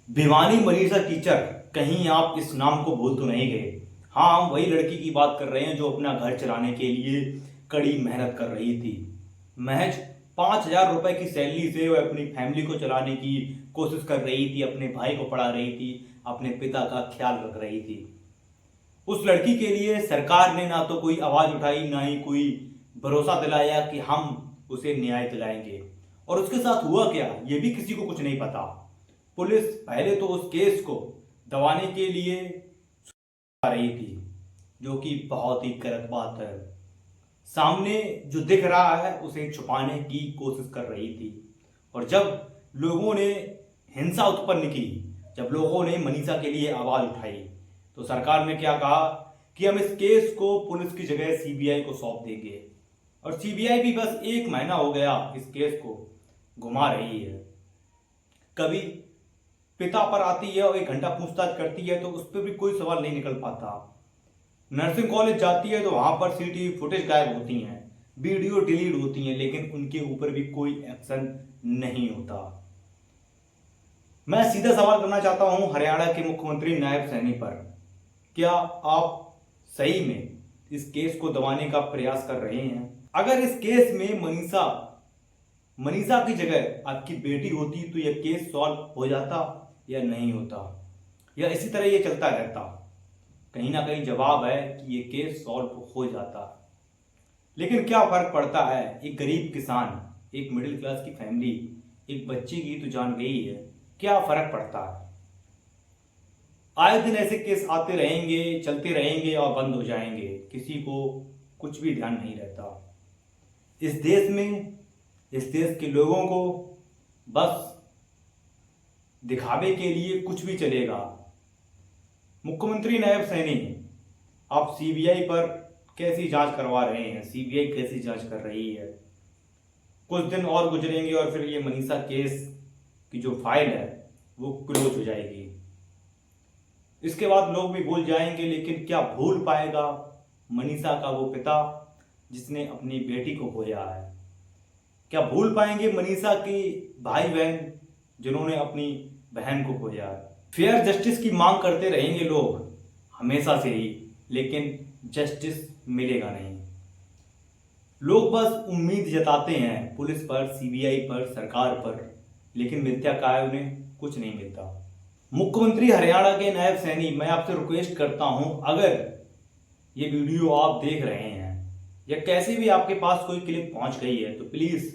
Bhiwani Manisha teacher, कहीं आप इस नाम को भूल तो नहीं गए। हाँ, हम वही लड़की की बात कर रहे हैं जो अपना घर चलाने के लिए कड़ी मेहनत कर रही थी। महज 5,000 रुपए की सैलरी से वह अपनी फैमिली को चलाने की कोशिश कर रही थी, अपने भाई को पढ़ा रही थी, अपने पिता का ख्याल रख रही थी। उस लड़की के लिए सरकार ने ना तो कोई आवाज उठाई, ना ही कोई भरोसा दिलाया कि हम उसे न्याय दिलाएंगे। और उसके साथ हुआ क्या, ये भी किसी को कुछ नहीं पता। पुलिस पहले तो उस केस को दबाने के लिए आ रही थी, जो कि बहुत ही गलत बात है। सामने जो दिख रहा है उसे छुपाने की कोशिश कर रही थी। और जब लोगों ने हिंसा उत्पन्न की, जब लोगों ने मनीषा के लिए आवाज उठाई, तो सरकार ने क्या कहा कि हम इस केस को पुलिस की जगह सीबीआई को सौंप देंगे। और सीबीआई भी बस 1 महीना हो गया इस केस को घुमा रही है। कभी पिता पर आती है और 1 घंटा पूछताछ करती है तो उस पर भी कोई सवाल नहीं निकल पाता। नर्सिंग कॉलेज जाती है तो वहां पर सीसीटीवी फुटेज गायब होती हैं, वीडियो डिलीट होती हैं, लेकिन उनके ऊपर भी कोई एक्शन नहीं होता। मैं सीधा सवाल करना चाहता हूं हरियाणा के मुख्यमंत्री नायब सैनी पर, क्या आप सही में इस केस को दबाने का प्रयास कर रहे हैं? अगर इस केस में मनीषा की जगह आपकी बेटी होती तो यह केस सॉल्व हो जाता या नहीं होता, या इसी तरह ये चलता रहता? कहीं ना कहीं जवाब है कि ये केस सॉल्व हो जाता। लेकिन क्या फर्क पड़ता है, एक गरीब किसान, एक मिडिल क्लास की फैमिली, एक बच्चे की तो जान गई है, क्या फर्क पड़ता है? आए दिन ऐसे केस आते रहेंगे, चलते रहेंगे और बंद हो जाएंगे, किसी को कुछ भी ध्यान नहीं रहता। इस देश के लोगों को बस दिखावे के लिए कुछ भी चलेगा। मुख्यमंत्री नायब सैनी, आप सीबीआई पर कैसी जांच करवा रहे हैं? सीबीआई कैसी जांच कर रही है? कुछ दिन और गुजरेंगे और फिर ये मनीषा केस की जो फाइल है वो क्लोज हो जाएगी। इसके बाद लोग भी भूल जाएंगे, लेकिन क्या भूल पाएगा मनीषा का वो पिता जिसने अपनी बेटी को खोया है? क्या भूल पाएंगे मनीषा के भाई बहन जिन्होंने अपनी बहन को खोया है? फेयर जस्टिस की मांग करते रहेंगे लोग हमेशा से ही, लेकिन जस्टिस मिलेगा नहीं। लोग बस उम्मीद जताते हैं पुलिस पर, सीबीआई पर, सरकार पर, लेकिन मिलता क्या है? उन्हें कुछ नहीं मिलता। मुख्यमंत्री हरियाणा के नायब सैनी, मैं आपसे रिक्वेस्ट करता हूं, अगर ये वीडियो आप देख रहे हैं या कैसे भी आपके पास कोई क्लिप पहुंच गई है, तो प्लीज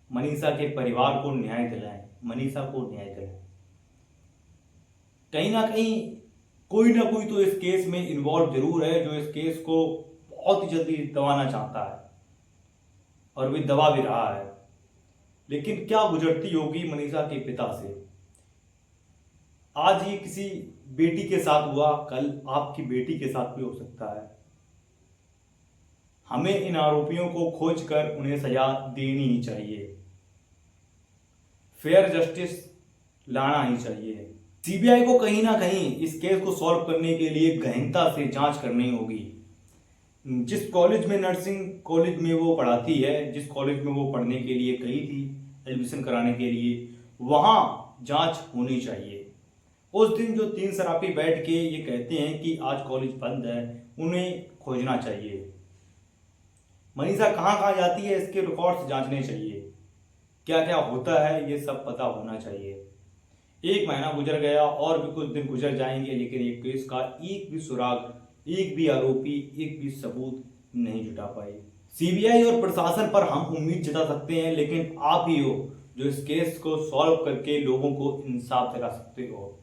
मनीषा के परिवार को न्याय दिलाएं, मनीषा को न्याय दिलाएं। कहीं ना कहीं कोई ना कोई तो इस केस में इन्वॉल्व जरूर है, जो इस केस को बहुत ही जल्दी दबाना चाहता है और भी दबा भी रहा है। लेकिन क्या गुजरती होगी मनीषा के पिता से? आज ये किसी बेटी के साथ हुआ, कल आपकी बेटी के साथ भी हो सकता है। हमें इन आरोपियों को खोजकर उन्हें सजा देनी ही चाहिए, फेयर जस्टिस लाना ही चाहिए। सीबीआई को कहीं ना कहीं इस केस को सॉल्व करने के लिए गहनता से जांच करनी होगी। जिस कॉलेज में, नर्सिंग कॉलेज में वो पढ़ाती है, जिस कॉलेज में वो पढ़ने के लिए गई थी एडमिशन कराने के लिए, वहां जांच होनी चाहिए। उस दिन जो 3 शराबी बैठ के ये कहते हैं कि आज कॉलेज बंद है, उन्हें खोजना चाहिए। मनीषा कहाँ कहाँ जाती है इसके रिकॉर्ड्स जांचने चाहिए, क्या क्या होता है ये सब पता होना चाहिए। 1 महीना गुजर गया और भी कुछ दिन गुजर जाएंगे, लेकिन ये केस का एक भी सुराग, एक भी आरोपी, एक भी सबूत नहीं जुटा पाए। सीबीआई और प्रशासन पर हम उम्मीद जता सकते हैं, लेकिन आप ही हो जो इस केस को सॉल्व करके लोगों को इंसाफ दिला सकते हो।